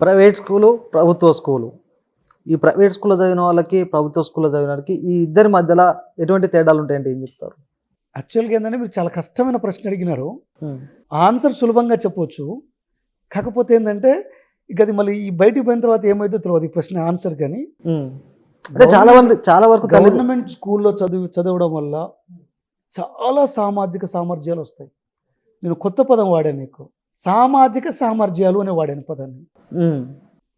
Private school, ప్రభుత్వ school. ఈ private స్కూల్‌లో చదివిన వాళ్ళకి, ప్రభుత్వ స్కూల్‌లో చదివిన వాడికి ఈ ఇద్దరి మధ్యల ఎటువంటి తేడాలుంటాయంటే ఏం చెప్తారు? యాక్చువల్‌గా ఏందంటే మీరు చాలా కష్టమైన ప్రశ్న అడిగినారు. హ్మ్. ఆన్సర్ సులభంగా చెప్పొచ్చు. కాకపోతే ఏందంటే ఇక అది మళ్ళీ ఈ బయటికి పోయిన తర్వాత ఏమైద్దో తెలవదు ఈ ప్రశ్న ఆన్సర్ కానీ. హ్మ్. అంటే చాలా వరకు గవర్నమెంట్ స్కూల్‌లో చదవడం వల్ల చాలా సామాజిక సామర్థ్యాలు వస్తాయి. నేను కొత్త పదం వాడాను నీకు. సామాజిక సామర్థ్యాలు అని వాడాను పదాన్ని. హ్మ్.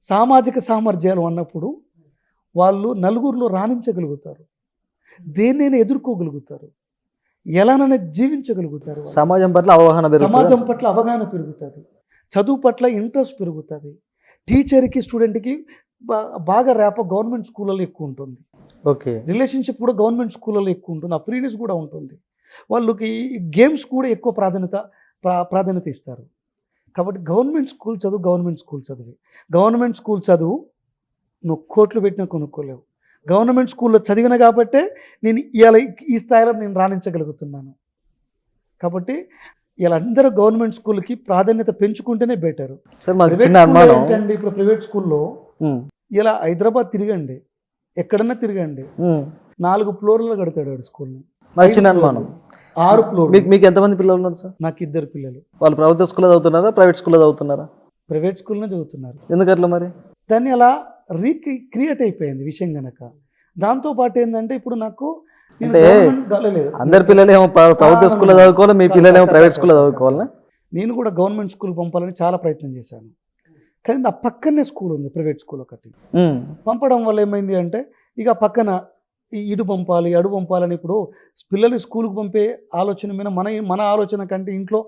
సామాజిక సామర్థ్యాలు అన్నప్పుడు వాళ్ళు నలుగురిలో రాణించగలుగుతారు. దేన్నైనా ఎదుర్కోగలుగుతారు. ఎలానైనా జీవించగలుగుతారు. సమాజం పట్ల అవగాహన పెరుగుతది. సమాజం పట్ల అవగాహన పెరుగుతుంది. చదువు పట్ల ఇంట్రెస్ట్ పెరుగుతుంది. టీచర్కి స్టూడెంట్కి బాగా ర్యాప్ గవర్నమెంట్ స్కూళ్ళలో ఎక్కువ ఉంటుంది. ఓకే. రిలేషన్షిప్ కూడా గవర్నమెంట్ స్కూళ్ళలో ఎక్కువ ఉంటుంది. ఆ ఫ్రీనెస్ కూడా ఉంటుంది. వాళ్ళకి గేమ్స్ కూడా ఎక్కువ ప్రాధాన్యత ఇస్తారు. కాబట్టి గవర్నమెంట్ స్కూల్ చదువు. గవర్నమెంట్ స్కూల్ చదువు నువ్వు కోట్లు పెట్టినా కొనుక్కోలేవు. గవర్నమెంట్ స్కూల్లో చదివిన కాబట్టే నేను ఇవాళ ఈ స్థాయిలో నేను రాణించగలుగుతున్నాను. కాబట్టి ఇలా అందరూ గవర్నమెంట్ స్కూల్కి ప్రాధాన్యత పెంచుకుంటేనే బెటర్. సార్ మాకు చిన్న అనుమానం ఏంటంటే ఇప్పుడు ప్రైవేట్ స్కూల్లో ఇలా హైదరాబాద్ తిరగండి, ఎక్కడన్నా తిరగండి, 4 ఫ్లోర్లు కడతాడు వాడు స్కూల్ని. మాకు చిన్న అనుమానం 6 ఫ్లోర్లు. మీకు ఎంతమంది పిల్లలు ఉన్నారు సార్? నాకు 2 పిల్లలు. వాళ్ళు ప్రభుత్వ స్కూల్లో చదువుతున్నారా, ప్రైవేట్ స్కూల్లో చదువుతున్నారా? ప్రైవేట్ స్కూల్నే చదువుతున్నారు. ఎందుకట్లా మరి? దాన్ని అలా క్రియేట్ అయిపోయింది విషయం కనుక. దాంతోపాటు ఏంటంటే ఇప్పుడు నాకు అంటే అందరి పిల్లలేమో ప్రభుత్వ స్కూల్లో చదువుకోవాలి, మీ పిల్లలేమో ప్రైవేట్ స్కూల్లో చదువుకోవాలా? నేను కూడా గవర్నమెంట్ స్కూల్ పంపాలని చాలా ప్రయత్నం చేశాను. కానీ నా పక్కనే స్కూల్ ఉంది, ప్రైవేట్ స్కూల్ ఒకటి. పంపడం వల్ల ఏమైంది అంటే ఇక పక్కన ఇటు పంపాలి అడు పంపాలని ఇప్పుడు పిల్లలు స్కూల్కి పంపే ఆలోచన మీద మన ఆలోచన కంటే ఇంట్లో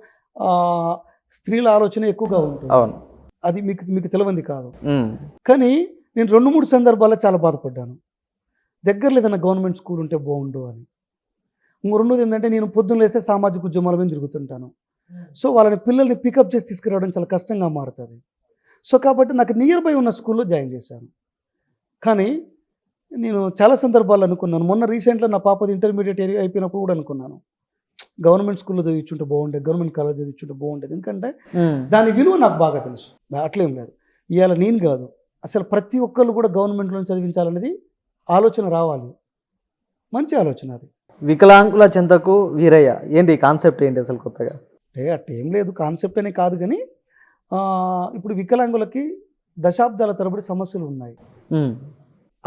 స్త్రీల ఆలోచన ఎక్కువగా ఉంటుంది. అవును, అది మీకు తెలియంది కాదు. కానీ నేను 2-3 సందర్భాల్లో చాలా బాధపడ్డాను. దగ్గరలో ఏదైనా గవర్నమెంట్ స్కూల్ ఉంటే బాగుండు అని. రెండోది ఏంటంటే నేను పొద్దున్న లేస్తే సామాజిక ఉద్యమాల మీద తిరుగుతుంటాను. సో వాళ్ళని పిల్లల్ని పికప్ చేసి తీసుకురావడం చాలా కష్టంగా మారుతుంది. సో కాబట్టి నాకు నియర్ బై ఉన్న స్కూల్లో జాయిన్ చేశాను. కానీ నేను చాలా సందర్భాలు అనుకున్నాను. మొన్న రీసెంట్గా నా పాపది ఇంటర్మీడియట్ అయిపోయినప్పుడు కూడా అనుకున్నాను, గవర్నమెంట్ స్కూల్లో చదివించుంటే బాగుండేది, గవర్నమెంట్ కాలేజ్ చదివించుంటే బాగుండేది. ఎందుకంటే దాని విలువ నాకు బాగా తెలుసు. అట్లేం లేదు, ఇవాళ నేను కాదు అసలు ప్రతి ఒక్కళ్ళు కూడా గవర్నమెంట్లో చదివించాలనేది ఆలోచన రావాలి. మంచి ఆలోచన అది. వికలాంగుల చెంతకు వీరయ్య ఏంటి కాన్సెప్ట్ ఏంటి అసలు కొత్తగా? అంటే అట్టేం లేదు, కాన్సెప్ట్ అనే కాదు. కానీ ఇప్పుడు వికలాంగులకి దశాబ్దాల తరబడి సమస్యలు ఉన్నాయి.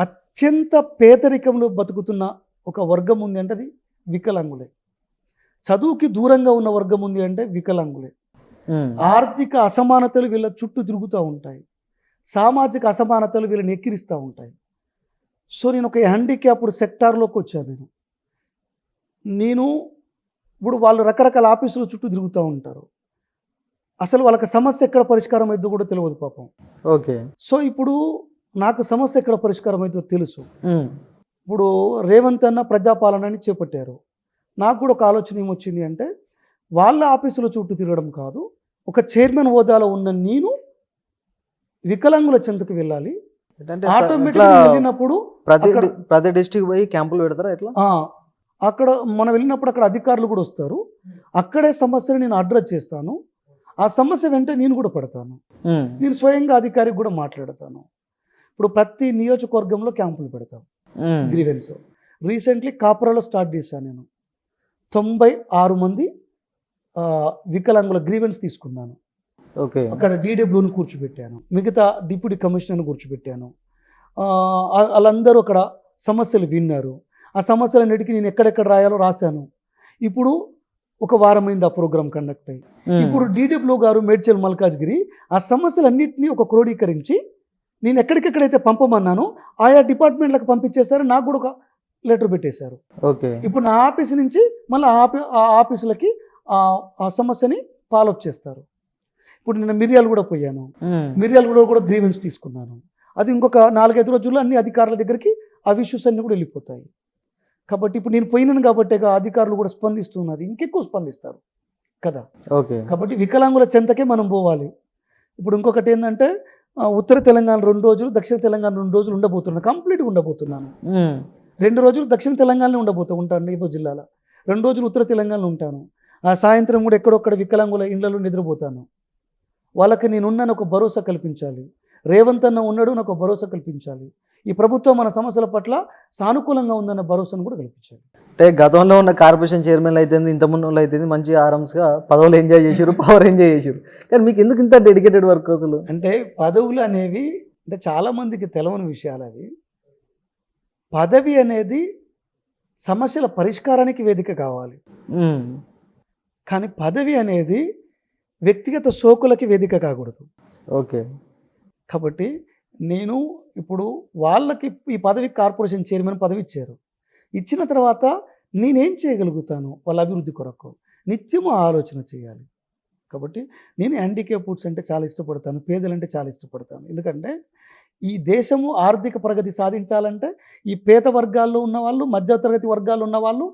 అత్యంత పేదరికంలో బతుకుతున్న ఒక వర్గం ఉంది అంటే అది వికలాంగులే. చదువుకి దూరంగా ఉన్న వర్గం ఉంది అంటే వికలాంగులే. ఆర్థిక అసమానతలు వీళ్ళ చుట్టూ తిరుగుతూ ఉంటాయి. సామాజిక అసమానతలు వీళ్ళని ఎక్కిరిస్తూ ఉంటాయి. సో నేను ఒక హ్యాండిక్యాప్డ్ సెక్టార్లోకి వచ్చాను. నేను ఇప్పుడు వాళ్ళు రకరకాల ఆఫీసుల చుట్టూ తిరుగుతూ ఉంటారు. అసలు వాళ్ళకి సమస్య ఎక్కడ పరిష్కారం అవుతుందో కూడా తెలియదు పాపం. ఓకే. సో ఇప్పుడు నాకు సమస్య ఎక్కడ పరిష్కారం అవుతుందో తెలుసు. ఇప్పుడు రేవంత్ అన్న ప్రజాపాలనని చేపట్టారు. నాకు కూడా ఒక ఆలోచన ఏమొచ్చింది అంటే వాళ్ళ ఆఫీసుల చుట్టూ తిరగడం కాదు, ఒక చైర్మన్ హోదాలో ఉన్న నేను వికలాంగుల చెంతకు వెళ్ళాలి. ఆటోమేటిక్గా వెళ్ళినప్పుడు ప్రతి డిస్ట్రిక్ట్ పోయి క్యాంపులు పెడతారా ఎట్లా? అక్కడ మనం వెళ్ళినప్పుడు అక్కడ అధికారులు కూడా వస్తారు. అక్కడే సమస్యను నేను అడ్రస్ చేస్తాను. ఆ సమస్య వెంటే నేను కూడా పడతాను. నేను స్వయంగా అధికారికి కూడా మాట్లాడతాను. ఇప్పుడు ప్రతి నియోజకవర్గంలో క్యాంపులు పెడతాం. గ్రీవెన్స్ రీసెంట్లీ కాపురాలో స్టార్ట్ చేశాను. నేను 96 మంది వికలాంగుల గ్రీవెన్స్ తీసుకున్నాను. ఓకే. అక్కడ డీడబ్ల్యూని కూర్చోబెట్టాను, మిగతా డిప్యూటీ కమిషనర్ని కూర్చోబెట్టాను. వాళ్ళందరూ అక్కడ సమస్యలు విన్నారు. ఆ సమస్యలన్నిటికీ నేను ఎక్కడెక్కడ రాయాలో రాశాను. ఇప్పుడు ఒక వారమైంది ఆ ప్రోగ్రామ్ కండక్ట్ అయ్యి. ఇప్పుడు డీడబ్ల్యూ గారు మేడ్చల్ మల్కాజ్గిరి ఆ సమస్యలన్నింటినీ ఒక క్రోడీకరించి నేను ఎక్కడికెక్కడైతే పంపమన్నానో ఆయా డిపార్ట్మెంట్లకు పంపించేశారు. నాకు కూడా ఒక లెటర్ పెట్టేశారు. ఓకే. ఇప్పుడు నా ఆఫీస్ నుంచి మళ్ళీ ఆ ఆఫీసులకి ఆ సమస్యని ఫాలోఅప్ చేస్తారు. ఇప్పుడు నేను మిర్యాలు కూడా పోయాను. మిర్యాలు కూడా గ్రీవెన్స్ తీసుకున్నాను. అది ఇంకొక 4-5 రోజుల్లో అన్ని అధికారుల దగ్గరికి ఆ ఇష్యూస్ అన్నీ కూడా వెళ్ళిపోతాయి. కాబట్టి ఇప్పుడు నేను పోయినాను కాబట్టి అధికారులు కూడా స్పందిస్తున్నది, ఇంకెక్కువ స్పందిస్తారు కదా. ఓకే. కాబట్టి వికలాంగుల చెంతకే మనం పోవాలి. ఇప్పుడు ఇంకొకటి ఏంటంటే ఉత్తర తెలంగాణ 2 రోజులు, దక్షిణ తెలంగాణ 2 రోజులు ఉండబోతున్నాను. కంప్లీట్గా ఉండబోతున్నాను. 2 రోజులు దక్షిణ తెలంగాణలో ఉంటాను ఏదో జిల్లాలో, 2 రోజులు ఉత్తర తెలంగాణలో ఉంటాను. ఆ సాయంత్రం కూడా ఎక్కడొక్కడ వికలాంగుల ఇళ్లలో నిద్రపోతాను. వాళ్ళకి నేనున్నాను ఒక భరోసా కల్పించాలి. రేవంత్ అన్న ఉన్నాడు, నాకు ఒక భరోసా కల్పించాలి. ఈ ప్రభుత్వం మన సమస్యల పట్ల సానుకూలంగా ఉందన్న భరోసాను కూడా కల్పించాలి. అంటే గతంలో ఉన్న కార్పొరేషన్ చైర్మన్లు అయితే ఇంతకుముందు వాళ్ళు అయితే మంచి ఆరామ్స్గా పదవులు ఎంజాయ్ చేశారు, పవర్ ఎంజాయ్ చేశారు. కానీ మీకు ఎందుకు ఇంత డెడికేటెడ్ వర్క్ అసలు? అంటే పదవులు అనేవి అంటే చాలామందికి తెలవని విషయాలు అవి. పదవి అనేది సమస్యల పరిష్కారానికి వేదిక కావాలి, ఉమ్, కానీ పదవి అనేది వ్యక్తిగత సోకులకి వేదిక కాకూడదు. ఓకే. కాబట్టి నేను ఇప్పుడు వాళ్ళకి ఈ పదవి కార్పొరేషన్ చైర్మన్ పదవి ఇచ్చారు. ఇచ్చిన తర్వాత నేనేం చేయగలుగుతాను వాళ్ళ అభివృద్ధి కొరకు నిత్యము ఆలోచన చేయాలి. కాబట్టి నేను హ్యాండిక్యాప్డ్స్ అంటే చాలా ఇష్టపడతాను, పేదలంటే చాలా ఇష్టపడతాను. ఎందుకంటే ఈ దేశము ఆర్థిక ప్రగతి సాధించాలంటే ఈ పేద వర్గాల్లో ఉన్నవాళ్ళు, మధ్యతరగతి వర్గాల్లో ఉన్నవాళ్ళు